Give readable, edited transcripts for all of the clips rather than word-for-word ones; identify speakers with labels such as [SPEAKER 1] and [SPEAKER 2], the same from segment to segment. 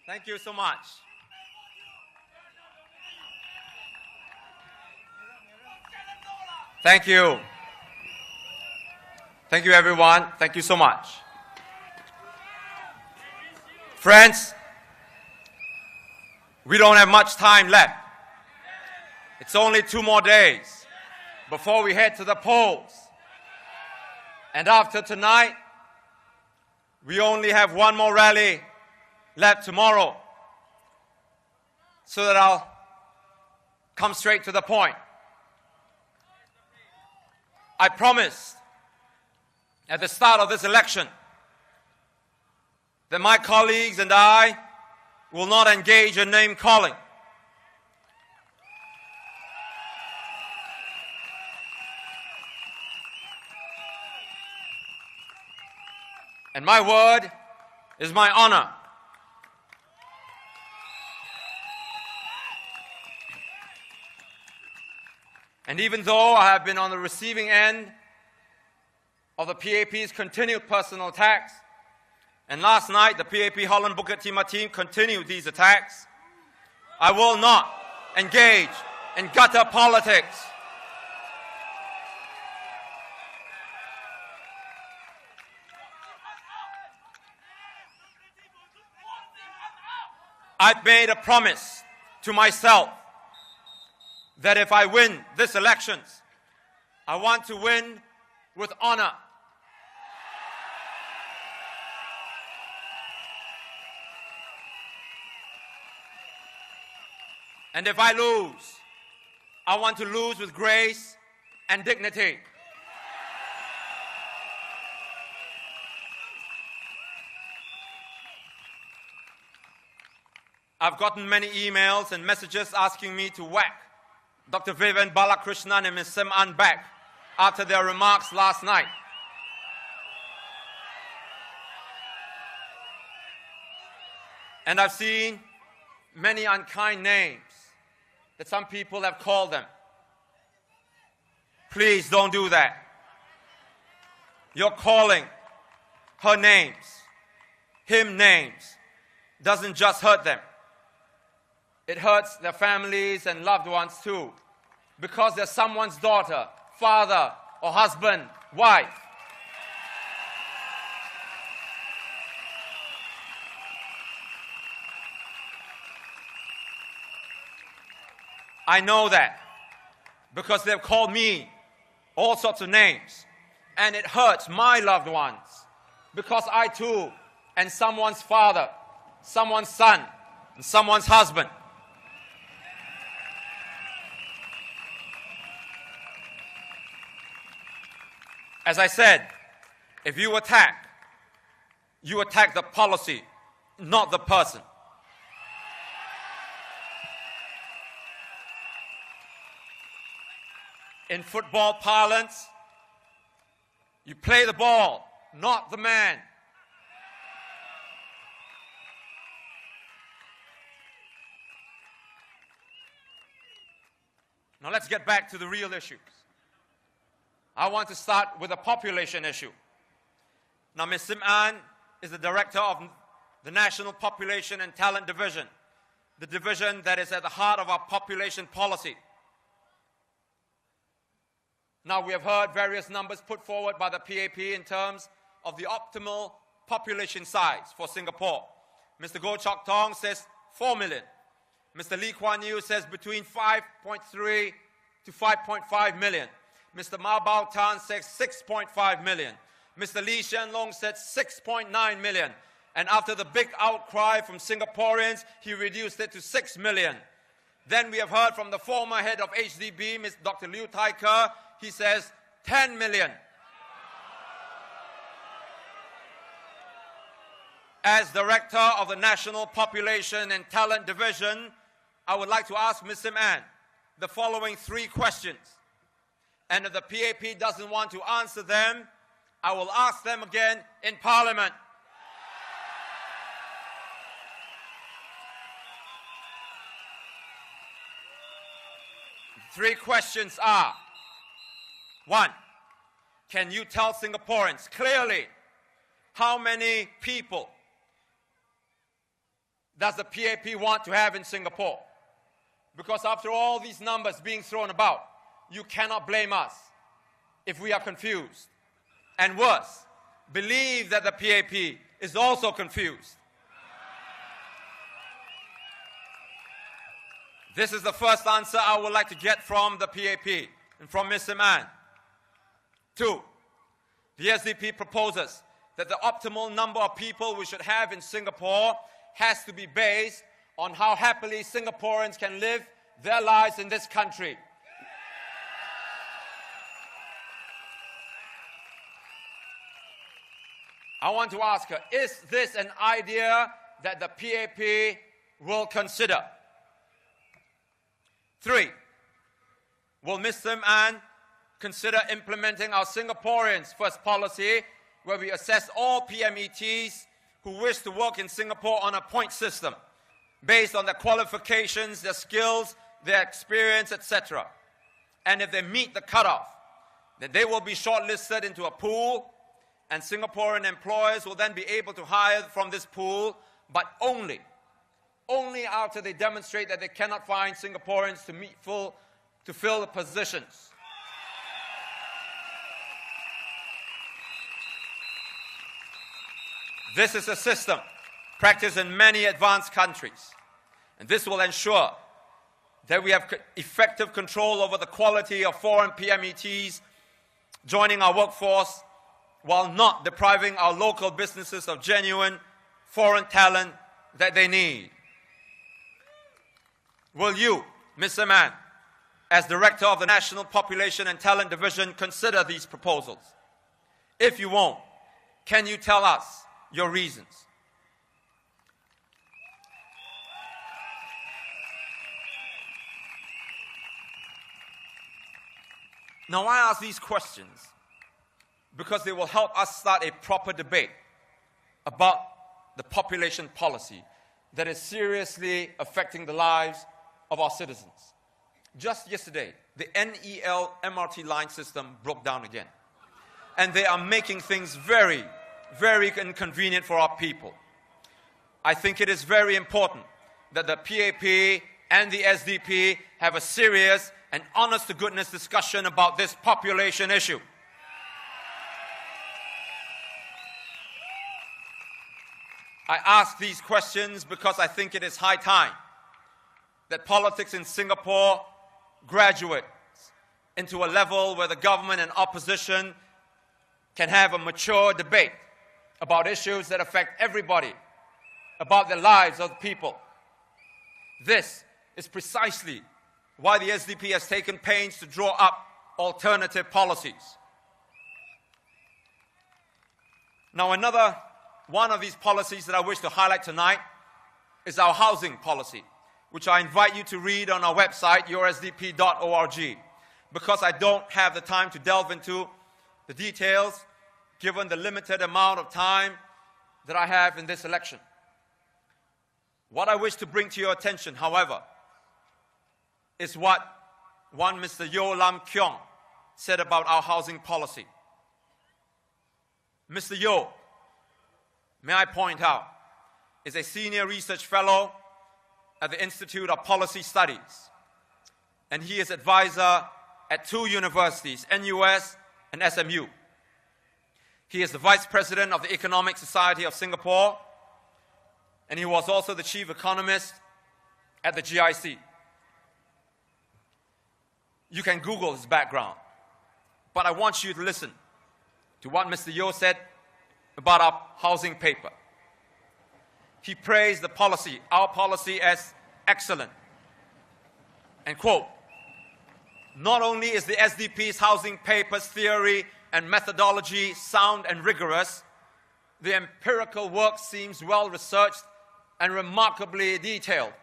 [SPEAKER 1] Thank you so much. Thank you. Thank you, everyone. Thank you so much. Friends, we don't have much time left. It's only 2 more days before we head to the polls. And after tonight, we only have 1 more rally left tomorrow. So that I'll come straight to the point. I promised at the start of this election that my colleagues and I will not engage in name calling. And my word is my honor. And even though I have been on the receiving end of the PAP's continued personal attacks, and last night the PAP Holland Bukit Timah team continued these attacks, I will not engage in gutter politics. I've made a promise to myself that if I win this elections, I want to win with honor. And if I lose, I want to lose with grace and dignity. I've gotten many emails and messages asking me to whack Dr. Vivian Balakrishnan and Ms. Sim An back after their remarks last night. And I've seen many unkind names that some people have called them. Please don't do that. You're calling her names, him names, doesn't just hurt them. It hurts their families and loved ones too, because they're someone's daughter, father, or husband, wife. I know that because they've called me all sorts of names, and it hurts my loved ones because I too am someone's father, someone's son, and someone's husband. As I said, if you attack the policy, not the person. In football parlance, you play the ball, not the man. Now let's get back to the real issues. I want to start with the population issue. Now, Ms. Sim An is the director of the National Population and Talent Division, the division that is at the heart of our population policy. Now, we have heard various numbers put forward by the PAP in terms of the optimal population size for Singapore. Mr. Goh Chok Tong says 4 million. Mr. Lee Kuan Yew says between 5.3 to 5.5 million. Mr. Mao Bao Tan says 6.5 million. Mr. Lee Hsien Loong said 6.9 million. And after the big outcry from Singaporeans, he reduced it to 6 million. Then we have heard from the former head of SDP, Dr. Liu Tai Ker. He says 10 million. As director of the National Population and Talent Division, I would like to ask Ms. Sim An the following 3 questions. And if the PAP doesn't want to answer them, I will ask them again in Parliament. The 3 questions are: 1, can you tell Singaporeans clearly how many people does the PAP want to have in Singapore? Because after all these numbers being thrown about, you cannot blame us if we are confused. And worse, believe that the PAP is also confused. This is the first answer I would like to get from the PAP and from Mr. Mann. 2, the SDP proposes that the optimal number of people we should have in Singapore has to be based on how happily Singaporeans can live their lives in this country. I want to ask her, is this an idea that the PAP will consider? 3, will Mr. Mann consider implementing our Singaporeans First policy, where we assess all PMETs who wish to work in Singapore on a point system, based on their qualifications, their skills, their experience, etc. And if they meet the cutoff, then they will be shortlisted into a pool, and Singaporean employers will then be able to hire from this pool, but only after they demonstrate that they cannot find Singaporeans to fill the positions. This is a system practiced in many advanced countries, and this will ensure that we have effective control over the quality of foreign PMETs joining our workforce, while not depriving our local businesses of genuine foreign talent that they need. Will you, Mr. Mann, as Director of the National Population and Talent Division, consider these proposals? If you won't, can you tell us your reasons? Now, I ask these questions because they will help us start a proper debate about the population policy that is seriously affecting the lives of our citizens. Just yesterday, the NEL MRT line system broke down again. And they are making things very, very inconvenient for our people. I think it is very important that the PAP and the SDP have a serious and honest-to-goodness discussion about this population issue. I ask these questions because I think it is high time that politics in Singapore graduates into a level where the government and opposition can have a mature debate about issues that affect everybody, about the lives of the people. This is precisely why the SDP has taken pains to draw up alternative policies. Now, another one of these policies that I wish to highlight tonight is our housing policy, which I invite you to read on our website, yoursdp.org, because I don't have the time to delve into the details, given the limited amount of time that I have in this election. What I wish to bring to your attention, however, is what one Mr. Yeo Lam Keong said about our housing policy. Mr. Yeo, may I point out, is a senior research fellow at the Institute of Policy Studies, and he is advisor at 2 universities, NUS and SMU. He is the Vice President of the Economic Society of Singapore, and he was also the Chief Economist at the GIC. You can Google his background, but I want you to listen to what Mr. Yeo said about our housing paper. He praised the policy, our policy, as excellent. And quote, "Not only is the SDP's housing paper's theory and methodology sound and rigorous, the empirical work seems well researched and remarkably detailed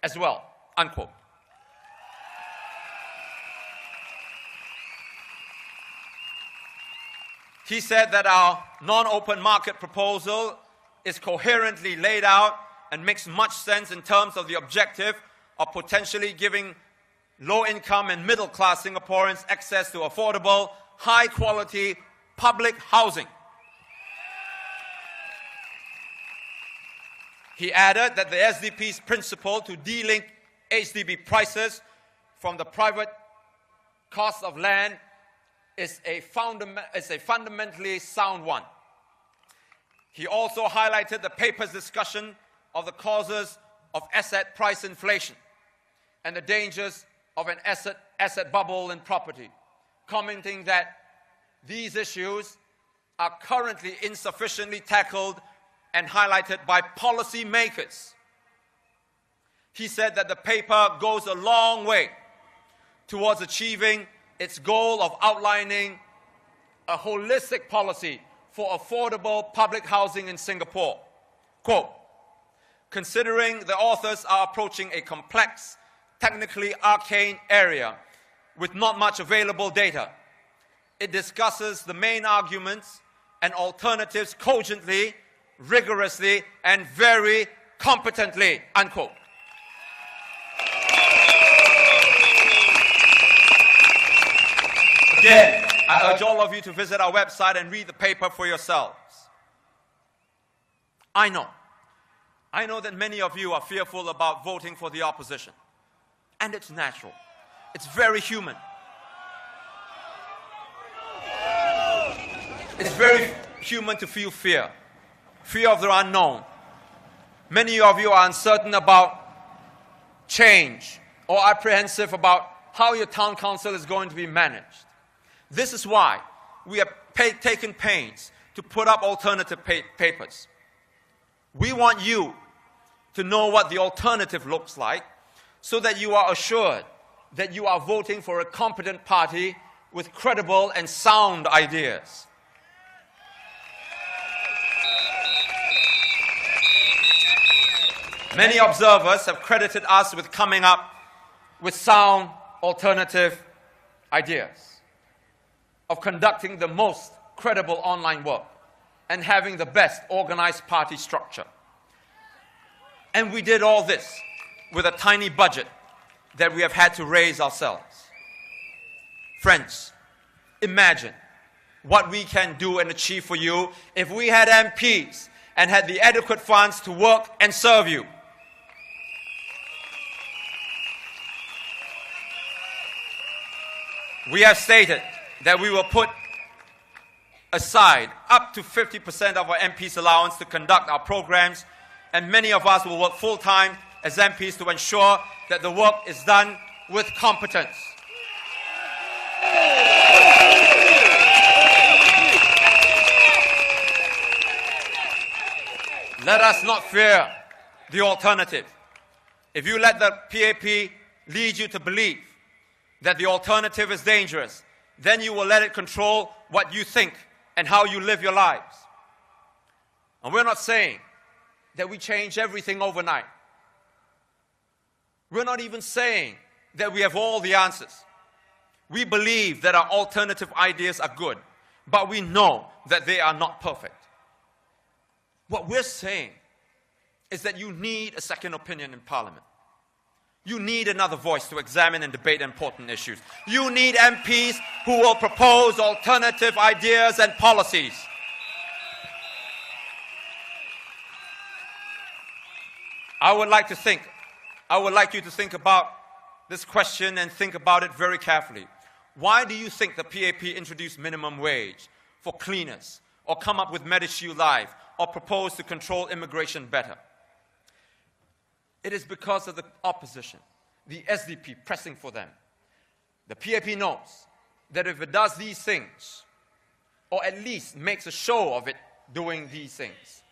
[SPEAKER 1] as well," unquote. He said that our non-open market proposal is coherently laid out and makes much sense in terms of the objective of potentially giving low-income and middle-class Singaporeans access to affordable, high-quality public housing. He added that the SDP's principle to delink HDB prices from the private cost of land is a fundamentally sound one. He also highlighted the paper's discussion of the causes of asset price inflation and the dangers of an asset bubble in property, commenting that these issues are currently insufficiently tackled and highlighted by policy makers. He said that the paper goes a long way towards achieving its goal of outlining a holistic policy for affordable public housing in Singapore. Quote, considering the authors are approaching a complex, technically arcane area with not much available data, it discusses the main arguments and alternatives cogently, rigorously, and very competently, unquote. Again, I urge all of you to visit our website and read the paper for yourselves. I know that many of you are fearful about voting for the opposition. And it's natural. It's very human. It's very human to feel fear. Fear of the unknown. Many of you are uncertain about change or apprehensive about how your town council is going to be managed. This is why we have taken pains to put up alternative papers. We want you to know what the alternative looks like so that you are assured that you are voting for a competent party with credible and sound ideas. Many observers have credited us with coming up with sound alternative ideas, of conducting the most credible online work, and having the best organized party structure. And we did all this with a tiny budget that we have had to raise ourselves. Friends, imagine what we can do and achieve for you if we had MPs and had the adequate funds to work and serve you. We have stated that we will put aside up to 50% of our MPs' allowance to conduct our programs, and many of us will work full-time as MPs to ensure that the work is done with competence. Let us not fear the alternative. If you let the PAP lead you to believe that the alternative is dangerous, then you will let it control what you think and how you live your lives. And we're not saying that we change everything overnight. We're not even saying that we have all the answers. We believe that our alternative ideas are good, but we know that they are not perfect. What we're saying is that you need a second opinion in Parliament. You need another voice to examine and debate important issues. You need MPs who will propose alternative ideas and policies. I would like you to think about this question and think about it very carefully. Why do you think the PAP introduced minimum wage for cleaners, or come up with MediShield Life, or propose to control immigration better? It is because of the opposition, the SDP pressing for them. The PAP knows that if it does these things, or at least makes a show of it doing these things,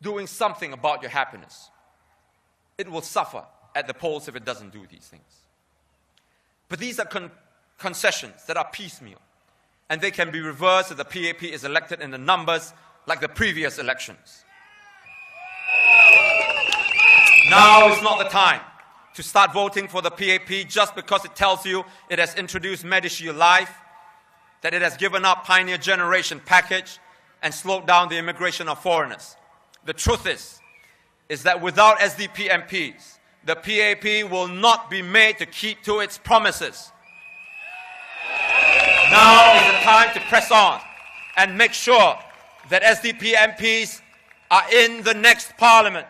[SPEAKER 1] doing something about your happiness, it will suffer at the polls if it doesn't do these things. But these are concessions that are piecemeal, and they can be reversed if the PAP is elected in the numbers like the previous elections. Now is not the time to start voting for the PAP just because it tells you it has introduced MediShield Life, that it has given up Pioneer Generation package and slowed down the immigration of foreigners. The truth is that without SDP MPs, the PAP will not be made to keep to its promises. Now is the time to press on and make sure that SDP MPs are in the next parliament.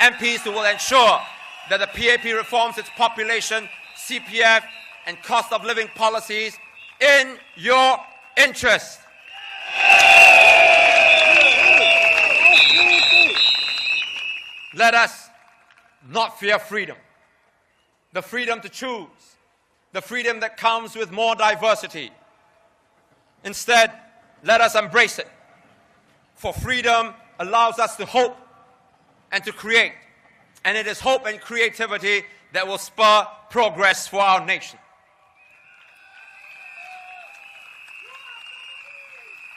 [SPEAKER 1] MPs who will ensure that the PAP reforms its population, CPF, and cost of living policies in your interest. Let us not fear freedom. The freedom to choose. The freedom that comes with more diversity. Instead, let us embrace it. For freedom allows us to hope and to create. And it is hope and creativity that will spur progress for our nation.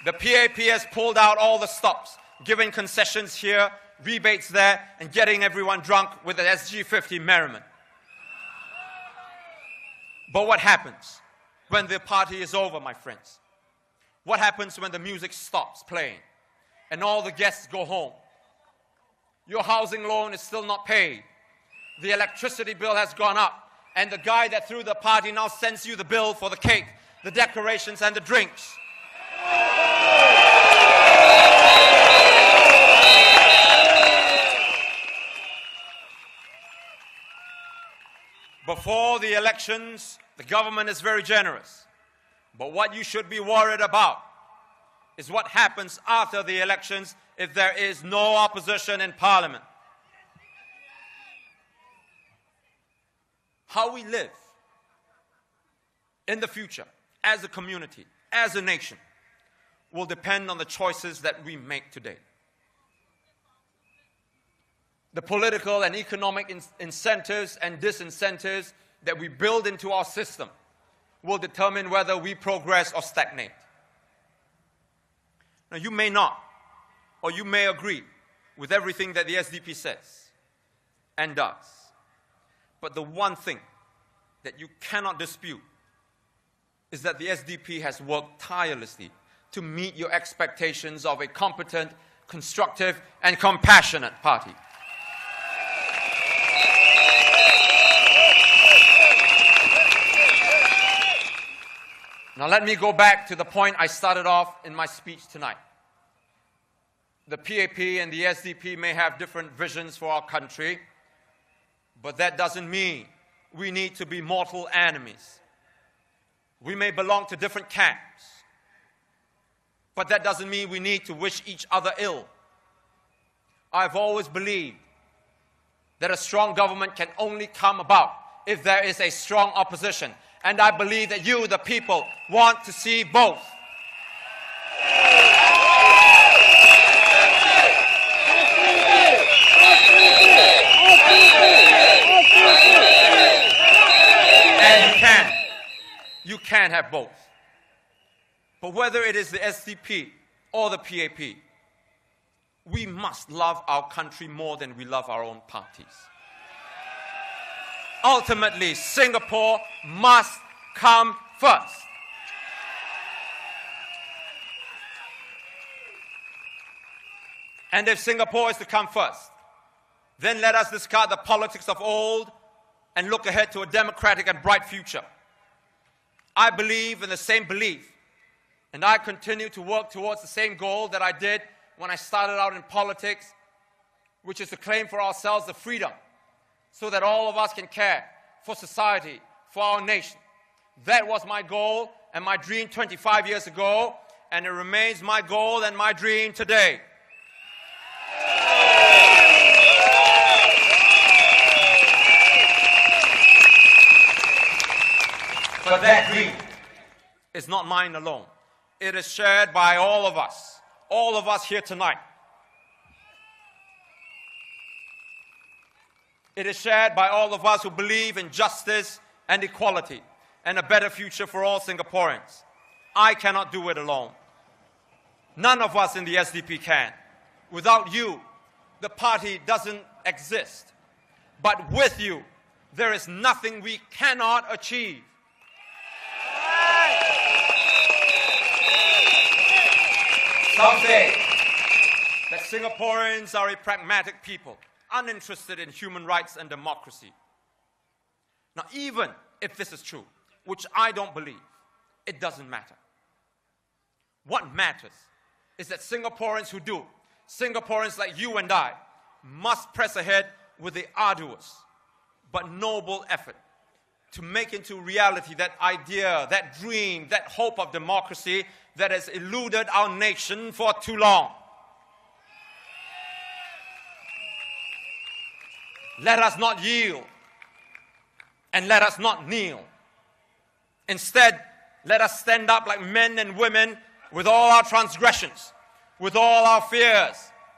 [SPEAKER 1] The PAP has pulled out all the stops, giving concessions here, rebates there, and getting everyone drunk with an SG50 merriment. But what happens when the party is over, my friends? What happens when the music stops playing and all the guests go home? Your housing loan is still not paid. The electricity bill has gone up, and the guy that threw the party now sends you the bill for the cake, the decorations, and the drinks. Before the elections, the government is very generous. But what you should be worried about is what happens after the elections if there is no opposition in Parliament. How we live in the future as a community, as a nation, will depend on the choices that we make today. The political and economic incentives and disincentives that we build into our system will determine whether we progress or stagnate. Now, you may not, or you may agree with everything that the SDP says and does. But the one thing that you cannot dispute is that the SDP has worked tirelessly to meet your expectations of a competent, constructive, and compassionate party. Now let me go back to the point I started off in my speech tonight. The PAP and the SDP may have different visions for our country, but that doesn't mean we need to be mortal enemies. We may belong to different camps, but that doesn't mean we need to wish each other ill. I've always believed that a strong government can only come about if there is a strong opposition. And I believe that you, the people, want to see both. And you can have both. But whether it is the SDP or the PAP, we must love our country more than we love our own parties. Ultimately, Singapore must come first. And if Singapore is to come first, then let us discard the politics of old and look ahead to a democratic and bright future. I believe in the same belief, and I continue to work towards the same goal that I did when I started out in politics, which is to claim for ourselves the freedom so that all of us can care for society, for our nation. That was my goal and my dream 25 years ago, and it remains my goal and my dream today. But that dream is not mine alone. It is shared by all of us here tonight. It is shared by all of us who believe in justice and equality and a better future for all Singaporeans. I cannot do it alone. None of us in the SDP can. Without you, the party doesn't exist. But with you, there is nothing we cannot achieve. Some say that Singaporeans are a pragmatic people, uninterested in human rights and democracy. Now, even if this is true, which I don't believe, it doesn't matter. What matters is that Singaporeans who do, Singaporeans like you and I, must press ahead with the arduous but noble effort to make into reality that idea, that dream, that hope of democracy that has eluded our nation for too long. Let us not yield, and let us not kneel. Instead, let us stand up like men and women with all our transgressions, with all our fears,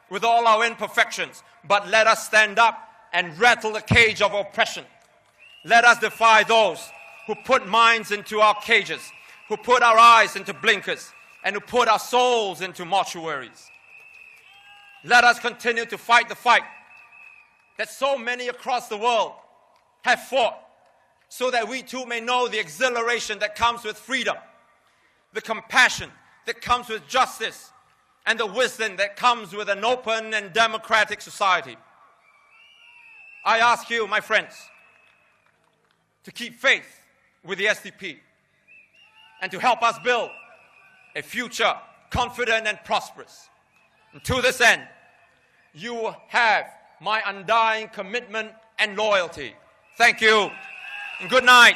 [SPEAKER 1] with all our imperfections. But let us stand up and rattle the cage of oppression. Let us defy those who put minds into our cages, who put our eyes into blinkers, and who put our souls into mortuaries. Let us continue to fight the fight that so many across the world have fought, so that we too may know the exhilaration that comes with freedom, the compassion that comes with justice, and the wisdom that comes with an open and democratic society. I ask you, my friends, to keep faith with the SDP and to help us build a future confident and prosperous. And to this end, you have my undying commitment and loyalty. Thank you, and good night.